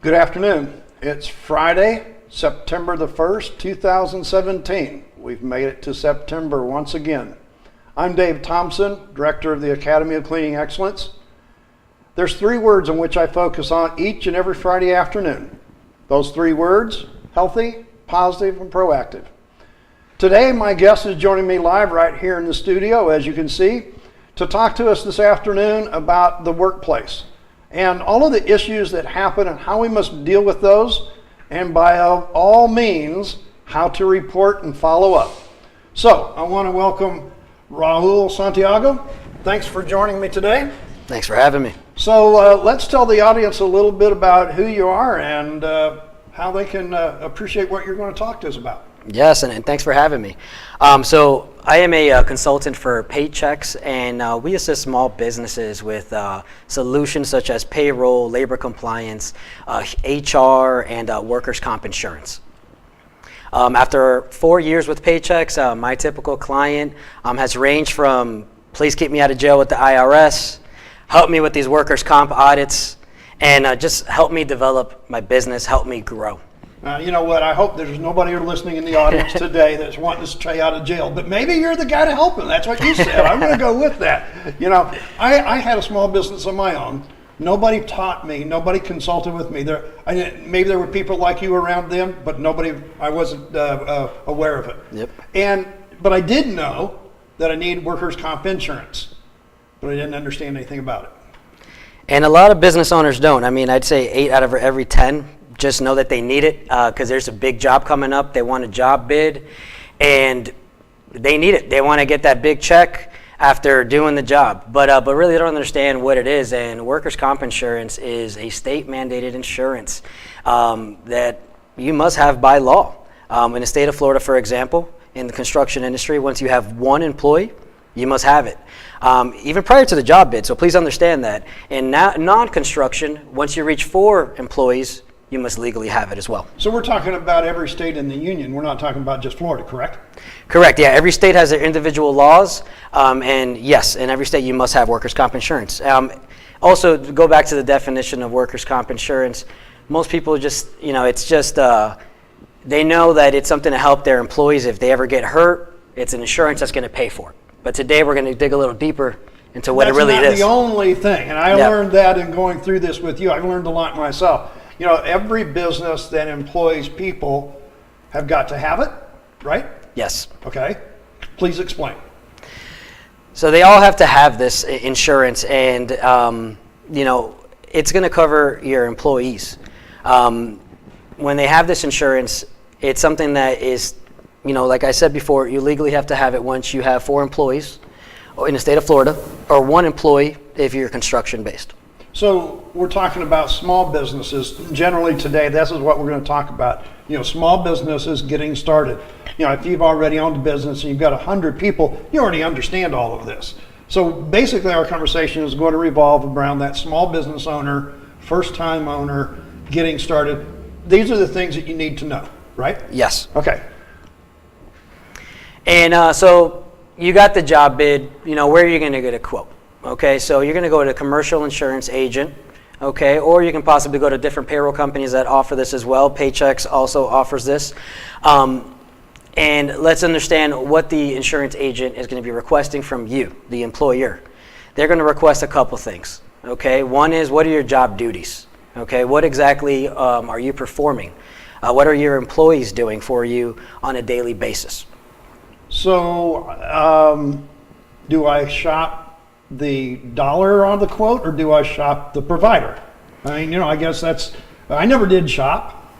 Good afternoon. It's Friday, September the 1st, 2017. We've made it to September once again. I'm Dave Thompson, Director of the Academy of Cleaning Excellence. There's three words on which I focus on each and every Friday afternoon. Those three words: healthy, positive, and proactive. Today, my guest is joining me live right here in the studio, as you can see, to talk to us this afternoon about the workplace and all of the issues that happen and how we must deal with those, and by all means, how to report and follow up. So, I want to welcome Raul Santiago. Thanks for joining me today. Thanks for having me. So, let's tell the audience a little bit about who you are and how they can appreciate what you're going to talk to us about. Yes, and thanks for having me. So I am a consultant for Paychecks, and we assist small businesses with solutions such as payroll, labor compliance, HR, and workers' comp insurance. After 4 years with Paychecks, my typical client has ranged from please keep me out of jail with the IRS, help me with these workers' comp audits, and just help me develop my business, help me grow. You know what, I hope there's nobody listening in the audience today that's wanting to stay out of jail, but maybe you're the guy to help them. That's what you said. I'm going to go with that. You know, I had a small business of my own. Nobody taught me. Nobody consulted with me. Maybe there were people like you around then, but I wasn't aware of it. Yep. But I did know that I needed workers' comp insurance, but I didn't understand anything about it. And a lot of business owners don't. I mean, I'd say 8 out of every 10 just know that they need it because there's a big job coming up. They want a job bid, and they need it. They want to get that big check after doing the job, but really they don't understand what it is. And workers' comp insurance is a state-mandated insurance that you must have by law. In the state of Florida, for example, in the construction industry, once you have one employee, you must have it, even prior to the job bid. So please understand that. In non-construction, once you reach 4 employees, you must legally have it as well. So we're talking about every state in the union. We're not talking about just Florida, correct? Correct, yeah. Every state has their individual laws, and yes, in every state you must have workers' comp insurance. Also, to go back to the definition of workers' comp insurance, most people just, it's just, they know that it's something to help their employees. If they ever get hurt, it's an insurance that's going to pay for it. But today we're going to dig a little deeper into what it really is. That's not the only thing, and I learned that in going through this with you. I've learned a lot myself. You know, every business that employs people have got to have it, right? Yes. Okay. Please explain. So they all have to have this insurance, and it's going to cover your employees. When they have this insurance, it's something that is, like I said before, you legally have to have it once you have 4 employees in the state of Florida, or 1 employee if you're construction based. So we're talking about small businesses. Generally today, this is what we're going to talk about. Small businesses getting started. If you've already owned a business and you've got 100 people, you already understand all of this. So basically our conversation is going to revolve around that small business owner, first-time owner, getting started. These are the things that you need to know, right? Yes. Okay. And so you got the job bid, where are you going to get a quote? Okay, so you're going to go to a commercial insurance agent, okay, or you can possibly go to different payroll companies that offer this as well. Paychecks also offers this. And let's understand what the insurance agent is going to be requesting from you, the employer. They're going to request a couple things, okay? One is, what are your job duties? Okay, what exactly are you performing? What are your employees doing for you on a daily basis? So do I shop the dollar on the quote, or do I shop the provider? I mean, I guess I never did shop.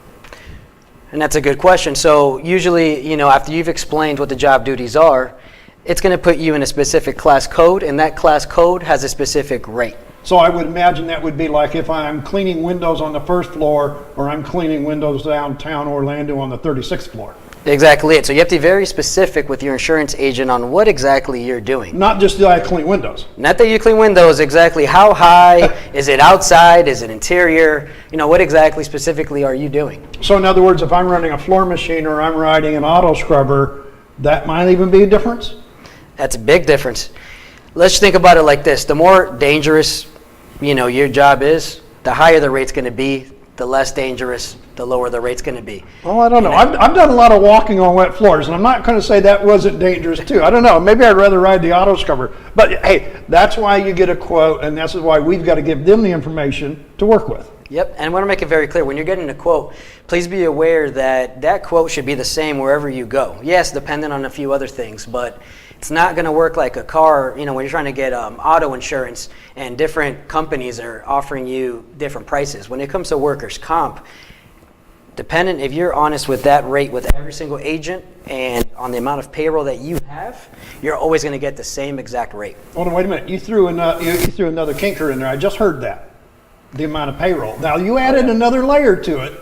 And that's a good question. So usually, after you've explained what the job duties are, it's going to put you in a specific class code, and that class code has a specific rate. So I would imagine that would be like if I'm cleaning windows on the 1st floor, or I'm cleaning windows downtown Orlando on the 36th floor. Exactly it. So you have to be very specific with your insurance agent on what exactly you're doing. Not just that I clean windows. Not that you clean windows, exactly how high, is it outside, is it interior, what exactly specifically are you doing? So in other words, if I'm running a floor machine or I'm riding an auto scrubber, that might even be a difference? That's a big difference. Let's think about it like this. The more dangerous, your job is, the higher the rate's going to be the less dangerous, the lower the rate's going to be. Well, I don't know. I've done a lot of walking on wet floors, and I'm not going to say that wasn't dangerous too. I don't know. Maybe I'd rather ride the auto scrubber. But hey, that's why you get a quote, and this is why we've got to give them the information to work with. Yep, and I want to make it very clear, when you're getting a quote, please be aware that that quote should be the same wherever you go. Yes, dependent on a few other things, but it's not going to work like a car, when you're trying to get auto insurance and different companies are offering you different prices. When it comes to workers' comp, dependent, if you're honest with that rate with every single agent and on the amount of payroll that you have, you're always going to get the same exact rate. Hold on, wait a minute. You threw another kinker in there. I just heard that. The amount of payroll. Now you added another layer to it.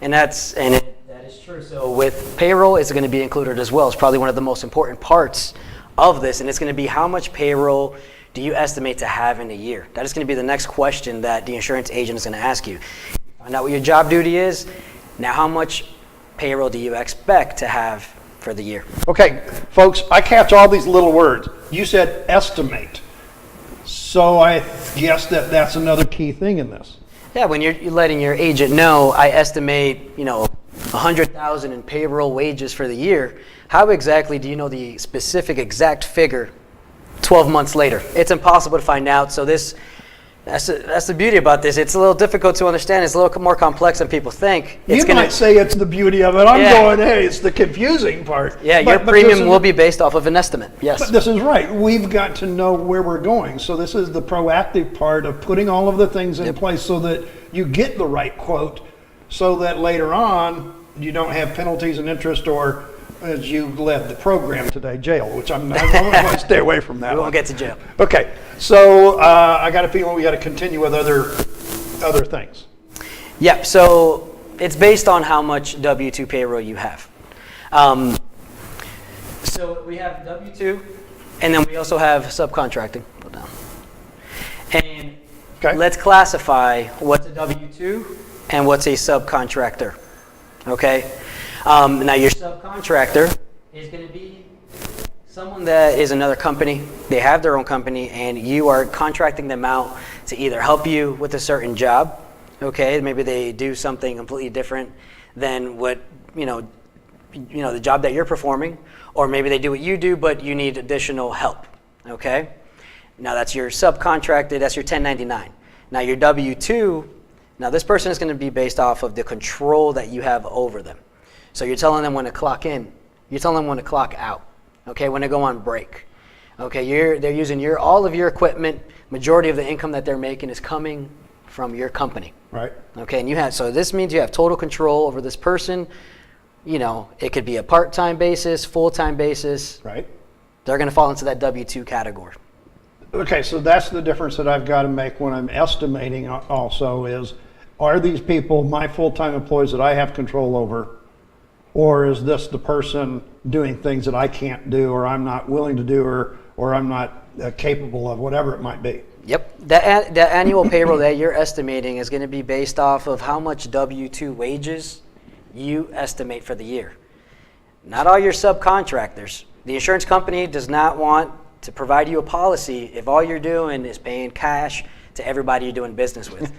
And that is true. So with payroll, it's going to be included as well. It's probably one of the most important parts of this, and it's going to be how much payroll do you estimate to have in a year? That is going to be the next question that the insurance agent is going to ask you. Find out what your job duty is. Now, how much payroll do you expect to have for the year? Okay, folks, I catch all these little words. You said estimate. So I guess that's another key thing in this. Yeah, when you're letting your agent know, I estimate, $100,000 in payroll wages for the year, how exactly do you know the specific exact figure 12 months later? It's impossible to find out. So that's the beauty about this. It's a little difficult to understand. It's a little more complex than people think. You might say it's the beauty of it. I'm going, hey, it's the confusing part. Yeah, your premium will be based off of an estimate. Yes. But this is right. We've got to know where we're going. So this is the proactive part of putting all of the things in place so that you get the right quote, so that later on you don't have penalties and interest, or as you led the program today, jail, which I'm going to stay away from that. We won't get to jail. Okay, so I got a feeling we got to continue with other things. Yep. So it's based on how much W-2 payroll you have. So we have W-2, and then we also have subcontracting. Go down. And let's classify what's a W-2 and what's a subcontractor. Okay. Now your subcontractor is going to be someone that is another company. They have their own company, and you are contracting them out to either help you with a certain job. Okay, maybe they do something completely different than what the job that you're performing, or maybe they do what you do, but you need additional help. Okay, now that's your subcontracted. That's your 1099. Now your W-2. Now this person is going to be based off of the control that you have over them. So you're telling them when to clock in. You're telling them when to clock out. Okay, when to go on break. Okay, they're using all of your equipment. Majority of the income that they're making is coming from your company. Right. Okay, and so this means you have total control over this person. It could be a part-time basis, full-time basis. Right. They're going to fall into that W-2 category. Okay, so that's the difference that I've got to make when I'm estimating also is, are these people my full-time employees that I have control over? Or is this the person doing things that I can't do, or I'm not willing to do, or I'm not capable of, whatever it might be? Yep. The annual payroll that you're estimating is going to be based off of how much W-2 wages you estimate for the year. Not all your subcontractors. The insurance company does not want to provide you a policy if all you're doing is paying cash to everybody you're doing business with.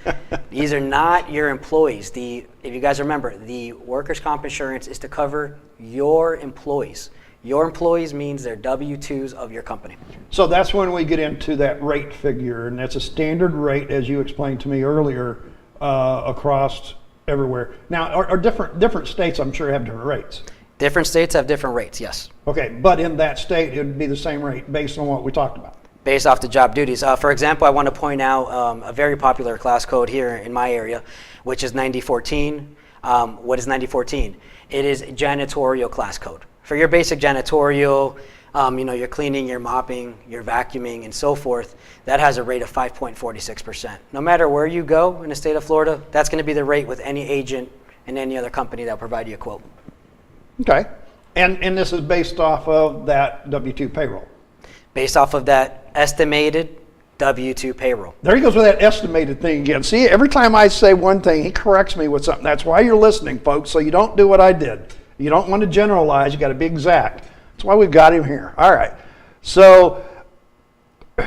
These are not your employees. If you guys remember, the workers' comp insurance is to cover your employees. Your employees means they're W-2s of your company. So that's when we get into that rate figure, and that's a standard rate, as you explained to me earlier, across everywhere. Now, are different states, I'm sure, have different rates? Different states have different rates, yes. Okay, but in that state, it would be the same rate based on what we talked about. Based off the job duties. For example, I want to point out a very popular class code here in my area, which is 9014. What is 9014? It is janitorial class code. For your basic janitorial, your cleaning, your mopping, your vacuuming, and so forth, that has a rate of 5.46%. No matter where you go in the state of Florida, that's going to be the rate with any agent and any other company that will provide you a quote. Okay. And this is based off of that W-2 payroll? Based off of that estimated W-2 payroll. There he goes with that estimated thing again. See, every time I say one thing, he corrects me with something. That's why you're listening, folks, so you don't do what I did. You don't want to generalize. You got to be exact. That's why we've got him here. All right. So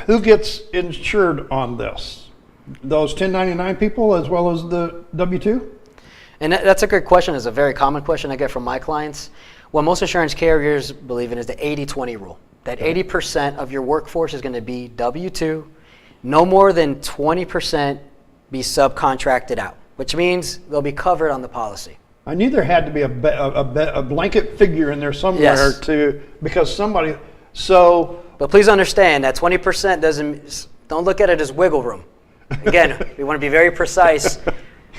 who gets insured on this? Those 1099 people as well as the W-2? And that's a good question. It's a very common question I get from my clients. What most insurance carriers believe in is the 80-20 rule. That 80% of your workforce is going to be W-2, no more than 20% be subcontracted out, which means they'll be covered on the policy. I knew there had to be a blanket figure in there somewhere Yes. because somebody, so. But please understand that 20% don't look at it as wiggle room. Again, we want to be very precise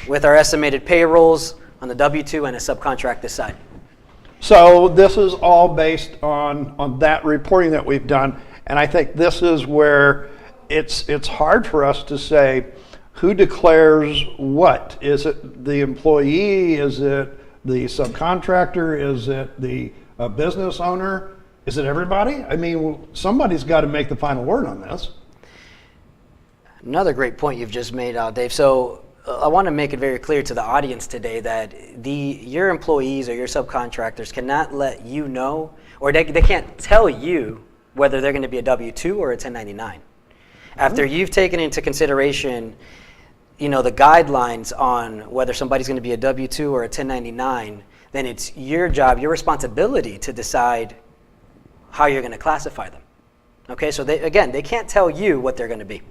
with our estimated payrolls on the W-2 and a subcontracted side. So this is all based on that reporting that we've done, and I think this is where it's hard for us to say who declares what. Is it the employee? Is it the subcontractor? Is it the business owner? Is it everybody? I mean, somebody's got to make the final word on this. Another great point you've just made, Dave. So I want to make it very clear to the audience today that your employees or your subcontractors cannot let you know, or they can't tell you whether they're going to be a W-2 or a 1099. After you've taken into consideration, the guidelines on whether somebody's going to be a W-2 or a 1099, then it's your job, your responsibility to decide how you're going to classify them. Okay, so they can't tell you what they're going to be.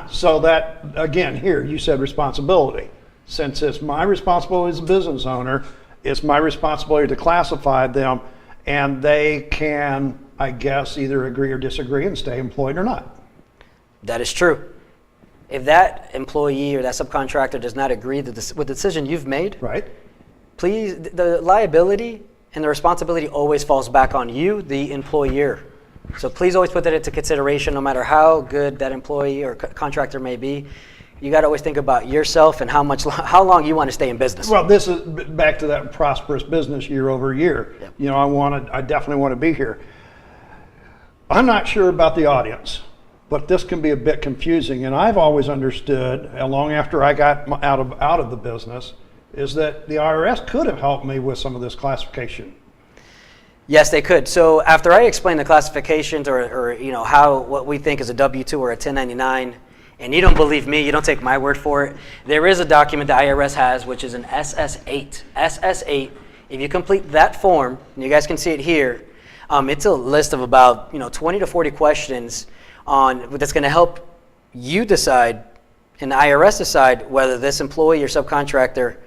So that, again, here, you said responsibility. Since it's my responsibility as a business owner, it's my responsibility to classify them, and they can, I guess, either agree or disagree and stay employed or not. That is true. If that employee or that subcontractor does not agree with the decision you've made, right? Please, the liability and the responsibility always falls back on you, the employer. So please always put that into consideration, no matter how good that employee or contractor may be. You got to always think about yourself and how long you want to stay in business. Well, this is back to that prosperous business year over year. Yep. I definitely want to be here. I'm not sure about the audience, but this can be a bit confusing. And I've always understood, long after I got out of the business, is that the IRS could have helped me with some of this classification. Yes, they could. So after I explain the classifications or what we think is a W-2 or a 1099, and you don't believe me, you don't take my word for it, there is a document the IRS has, which is an SS8. SS8, if you complete that form, and you guys can see it here, it's a list of about 20 to 40 questions that's going to help you decide, and the IRS decide, whether this employee or subcontractor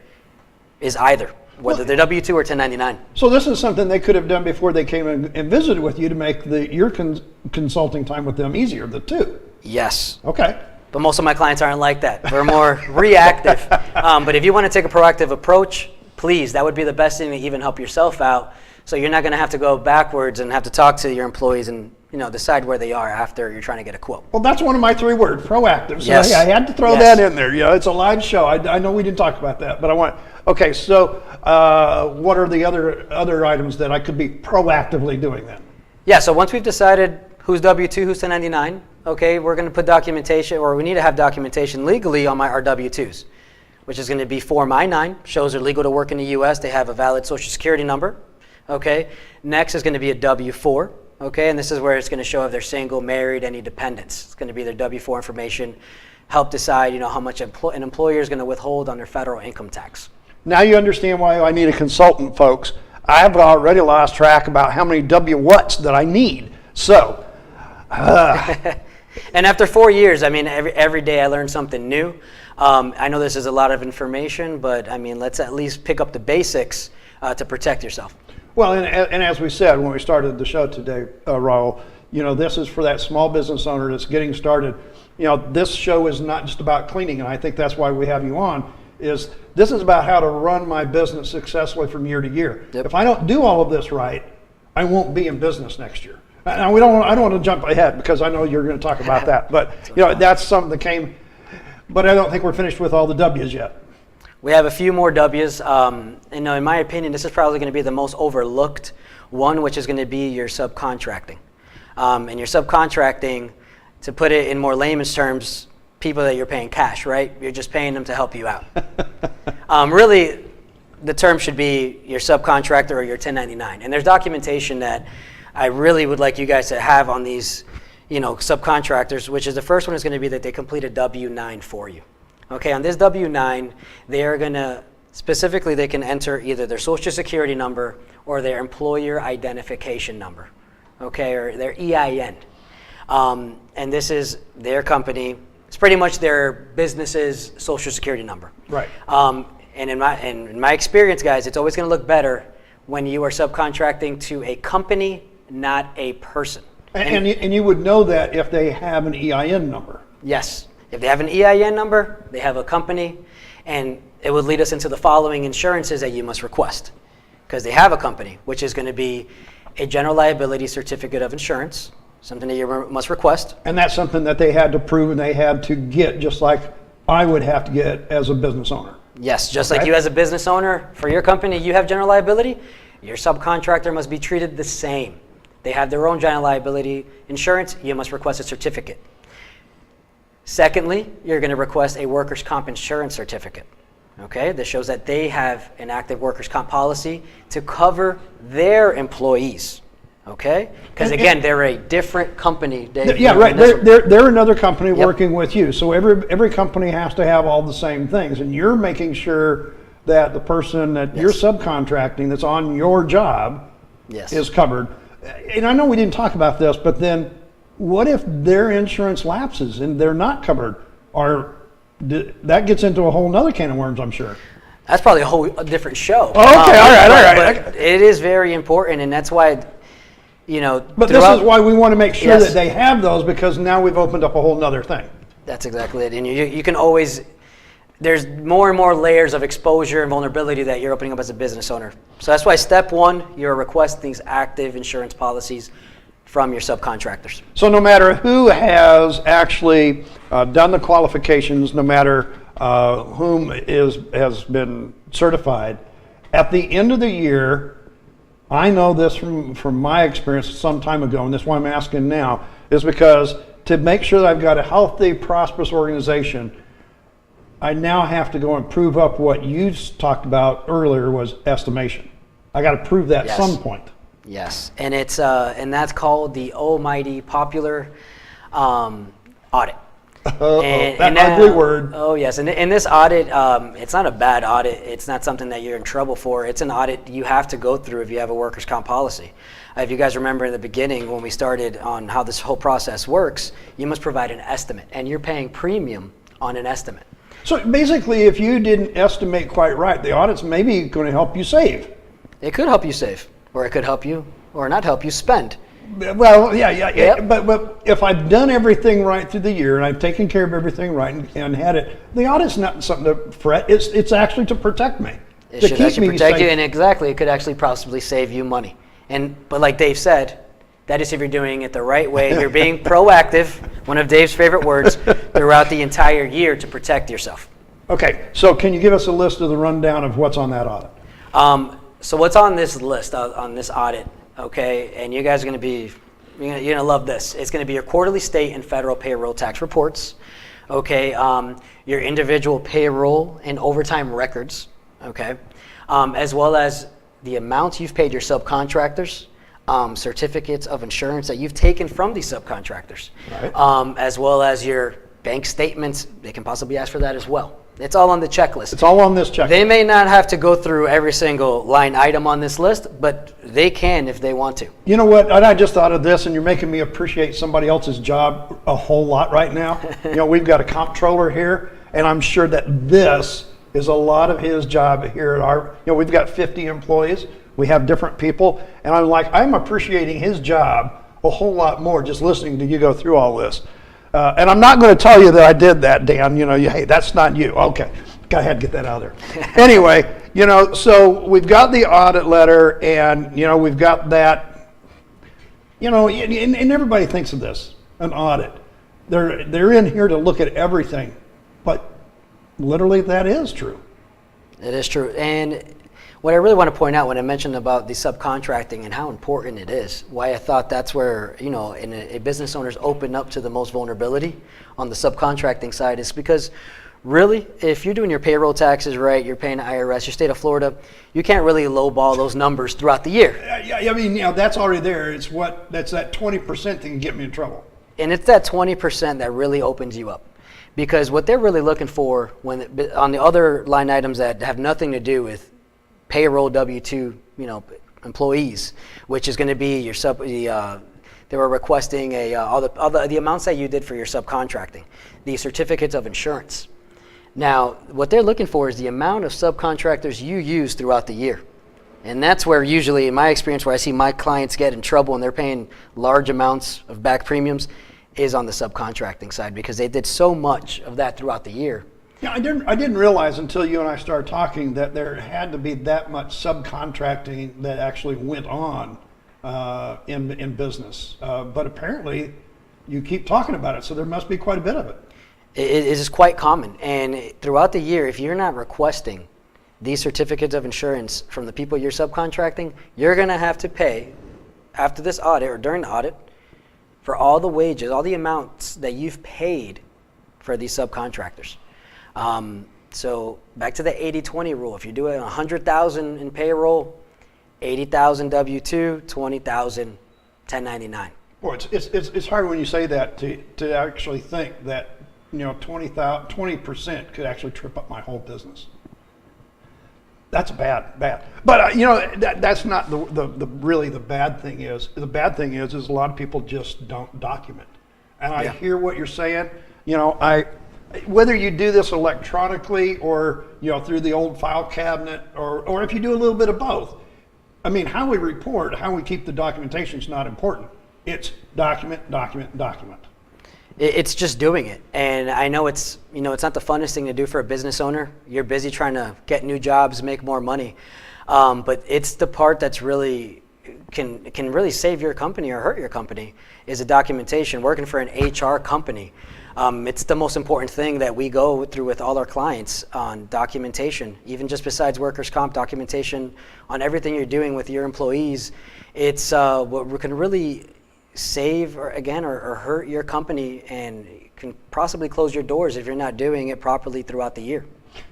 is either. Whether they're W-2 or 1099. So this is something they could have done before they came and visited with you to make your consulting time with them easier, the two. Yes. Okay. But most of my clients aren't like that. They're more reactive. But if you want to take a proactive approach, please, that would be the best thing to even help yourself out. So you're not going to have to go backwards and have to talk to your employees and decide where they are after you're trying to get a quote. Well, that's one of my 3 words, proactive. So Yes. I had to throw that in there. It's a live show. I know we didn't talk about that, but okay, so what are the other items that I could be proactively doing then? Yeah, so once we've decided who's W-2, who's 1099, okay, we're going to put documentation, or we need to have documentation legally on our W-2s, which is going to be Form I-9, shows they're legal to work in the U.S., they have a valid Social Security number, okay. Next is going to be a W-4, okay, and this is where it's going to show if they're single, married, any dependents. It's going to be their W-4 information, help decide, how much an employer is going to withhold on their federal income tax. Now you understand why I need a consultant, folks. I have already lost track about how many W-whats that I need. So, and after 4 years, every day I learn something new. I know this is a lot of information, but let's at least pick up the basics to protect yourself. Well, and as we said when we started the show today, Raul, this is for that small business owner that's getting started. This show is not just about cleaning, and I think that's why we have you on. This is about how to run my business successfully from year to year. Yep. If I don't do all of this right, I won't be in business next year. Now I don't want to jump ahead because I know you're going to talk about that. But that's something that came. But I don't think we're finished with all the W's yet. We have a few more W's. In my opinion, this is probably going to be the most overlooked one, which is going to be your subcontracting. And your subcontracting, to put it in more layman's terms, people that you're paying cash, right? You're just paying them to help you out. Really, the term should be your subcontractor or your 1099. And there's documentation that I really would like you guys to have on these, subcontractors, which is the first one is going to be that they complete a W-9 for you. Okay, on this W-9, they are going to, specifically they can enter either their social security number or their employer identification number, okay, or their EIN. And this is their company. It's pretty much their business's social security number. Right. And in my experience, guys, it's always going to look better when you are subcontracting to a company, not a person. And you would know that if they have an EIN number. Yes. If they have an EIN number, they have a company, and it would lead us into the following insurances that you must request. Because they have a company, which is going to be a general liability certificate of insurance, something that you must request. And that's something that they had to prove and they had to get, just like I would have to get as a business owner. Yes, just like you as a business owner, for your company, you have general liability, your subcontractor must be treated the same. They have their own general liability insurance, you must request a certificate. Secondly, you're going to request a workers' comp insurance certificate. Okay, this shows that they have an active workers' comp policy to cover their employees. Okay, because again, they're a different company. Yeah, right. They're another company working with you. So every company has to have all the same things, and you're making sure that the person that you're subcontracting that's on your job is covered. And I know we didn't talk about this, but then what if their insurance lapses and they're not covered? That gets into a whole nother can of worms, I'm sure. That's probably a different show. Oh, okay, all right. But it is very important, and that's why, But this is why we want to make sure that they have those, because now we've opened up a whole nother thing. That's exactly it. And you can always, there's more and more layers of exposure and vulnerability that you're opening up as a business owner. So that's why step one, you're requesting these active insurance policies from your subcontractors. So no matter who has actually done the qualifications, no matter whom has been certified, at the end of the year, I know this from my experience some time ago, and that's why I'm asking now, is because to make sure that I've got a healthy, prosperous organization, I now have to go and prove up what you talked about earlier was estimation. I got to prove that at some point. Yes, and it's and that's called the almighty popular audit. That ugly word. Oh yes, and in this audit, it's not a bad audit. It's not something that you're in trouble for. It's an audit you have to go through if you have a workers' comp policy. If you guys remember in the beginning when we started on how this whole process works, you must provide an estimate, and you're paying premium on an estimate. So basically, if you didn't estimate quite right, the audit's maybe going to help you save. It could help you save, or it could help you, or not help you spend. Well, yeah. But if I've done everything right through the year and I've taken care of everything right and had it, the audit's not something to fret. It's actually to protect me. It should actually protect you, and exactly, it could actually possibly save you money. But like Dave said, that is if you're doing it the right way. You're being proactive, one of Dave's favorite words, throughout the entire year to protect yourself. Okay, so can you give us a list of the rundown of what's on that audit? So what's on this list, on this audit, okay, and you guys are going to be, you're going to love this. It's going to be your quarterly state and federal payroll tax reports, okay, your individual payroll and overtime records, okay, as well as the amount you've paid your subcontractors, certificates of insurance that you've taken from these subcontractors, right. As well as your bank statements. They can possibly ask for that as well. It's all on the checklist. It's all on this checklist. They may not have to go through every single line item on this list, but they can if they want to. You know what? And I just thought of this, and you're making me appreciate somebody else's job a whole lot right now. We've got a comptroller here, and I'm sure that this is a lot of his job here at our, we've got 50 employees. We have different people, and I'm appreciating his job a whole lot more just listening to you go through all this. And I'm not going to tell you that I did that, Dan. Hey, that's not you. Okay, I had to get that out of there. Anyway, so we've got the audit letter, and we've got that. And everybody thinks of this, an audit. They're in here to look at everything, but literally that is true. It is true, and what I really want to point out when I mentioned about the subcontracting and how important it is, why I thought that's where, a business owners open up to the most vulnerability on the subcontracting side is because really, if you're doing your payroll taxes right, you're paying IRS, your state of Florida, you can't really lowball those numbers throughout the year. Yeah, that's already there. That's that 20% that can get me in trouble. And it's that 20% that really opens you up. Because what they're really looking for on the other line items that have nothing to do with payroll W-2, employees, which is going to be your they were requesting all the amounts that you did for your subcontracting, the certificates of insurance. Now, what they're looking for is the amount of subcontractors you use throughout the year. And that's where usually, in my experience, where I see my clients get in trouble and they're paying large amounts of back premiums is on the subcontracting side, because they did so much of that throughout the year. Yeah, I didn't realize until you and I started talking that there had to be that much subcontracting that actually went on in business. But apparently, you keep talking about it, so there must be quite a bit of it. It is quite common. And throughout the year, if you're not requesting these certificates of insurance from the people you're subcontracting, you're going to have to pay after this audit or during the audit for all the wages, all the amounts that you've paid for these subcontractors. So back to the 80-20 rule. If you're doing $100,000 in payroll, $80,000 W-2, $20,000 1099. Boy, it's hard when you say that to actually think that 20% could actually trip up my whole business. That's bad. But that's not the really the bad thing is. The bad thing is a lot of people just don't document. And I hear what you're saying. Whether you do this electronically or through the old file cabinet or if you do a little bit of both. I mean, how we report, how we keep the documentation is not important. It's document. It's just doing it. And I know it's not the funnest thing to do for a business owner. You're busy trying to get new jobs, make more money. But it's the part that's really can really save your company or hurt your company is the documentation. Working for an HR company, it's the most important thing that we go through with all our clients on documentation. Even just besides workers' comp, documentation on everything you're doing with your employees. It's what can really save or hurt your company and can possibly close your doors if you're not doing it properly throughout the year.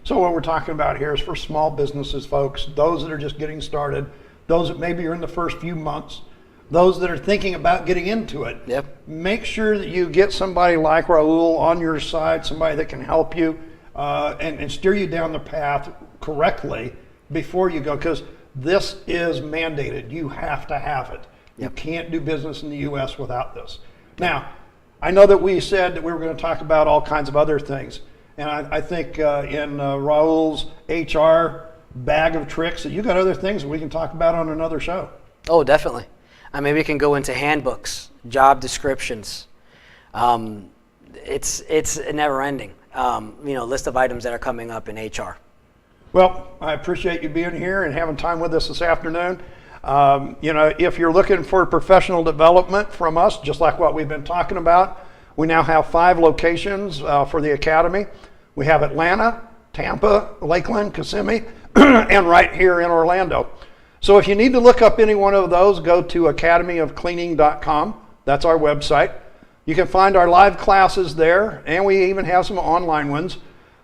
So what we're talking about here is for small businesses, folks, those that are just getting started, those that maybe are in the first few months, those that are thinking about getting into it. Yep. Make sure that you get somebody like Raul on your side, somebody that can help you and steer you down the path correctly before you go, because this is mandated. You have to have it. You can't do business in the U.S. without this. Now, I know that we said that we were going to talk about all kinds of other things, and I think in Raul's HR bag of tricks that you got other things that we can talk about on another show. Oh, definitely. Maybe we can go into handbooks, job descriptions. It's never ending. List of items that are coming up in HR. Well, I appreciate you being here and having time with us this afternoon. If you're looking for professional development from us, just like what we've been talking about, we now have 5 locations for the Academy. We have Atlanta, Tampa, Lakeland, Kissimmee, and right here in Orlando. So if you need to look up any one of those, go to academyofcleaning.com. That's our website. You can find our live classes there, and we even have some online ones.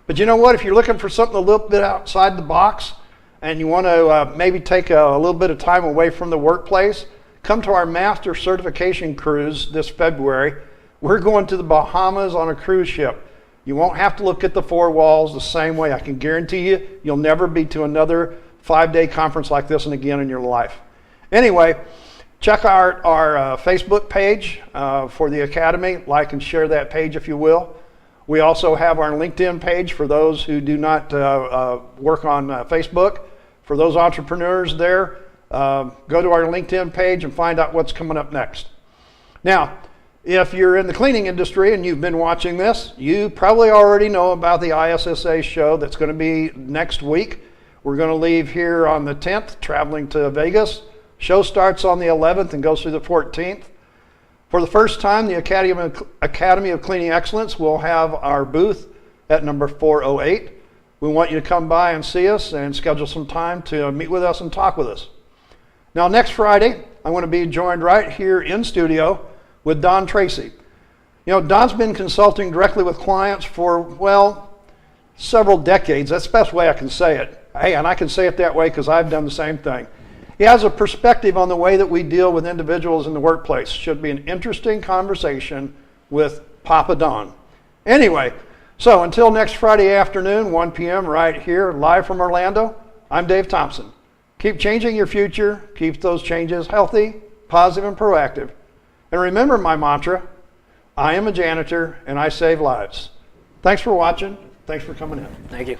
But you know what? If you're looking for something a little bit outside the box, and you want to maybe take a little bit of time away from the workplace, come to our master certification cruise this February. We're going to the Bahamas on a cruise ship. You won't have to look at the 4 walls the same way. I can guarantee you'll never be to another 5-day conference like this and again in your life. Anyway, check our Facebook page for the Academy. Like and share that page if you will. We also have our LinkedIn page for those who do not work on Facebook. For those entrepreneurs there, go to our LinkedIn page and find out what's coming up next. Now, if you're in the cleaning industry and you've been watching this, you probably already know about the ISSA show that's going to be next week. We're going to leave here on the 10th, traveling to Vegas. Show starts on the 11th and goes through the 14th. For the first time, the Academy of Cleaning Excellence will have our booth at number 408. We want you to come by and see us and schedule some time to meet with us and talk with us. Now, next Friday, I'm going to be joined right here in studio with Don Tracy. Don's been consulting directly with clients for, several decades. That's the best way I can say it. Hey, and I can say it that way because I've done the same thing. He has a perspective on the way that we deal with individuals in the workplace. Should be an interesting conversation with Papa Don. Anyway, so until next Friday afternoon, 1 p.m. right here, live from Orlando, I'm Dave Thompson. Keep changing your future, keep those changes healthy, positive, and proactive. And remember my mantra, I am a janitor and I save lives. Thanks for watching. Thanks for coming in. Thank you.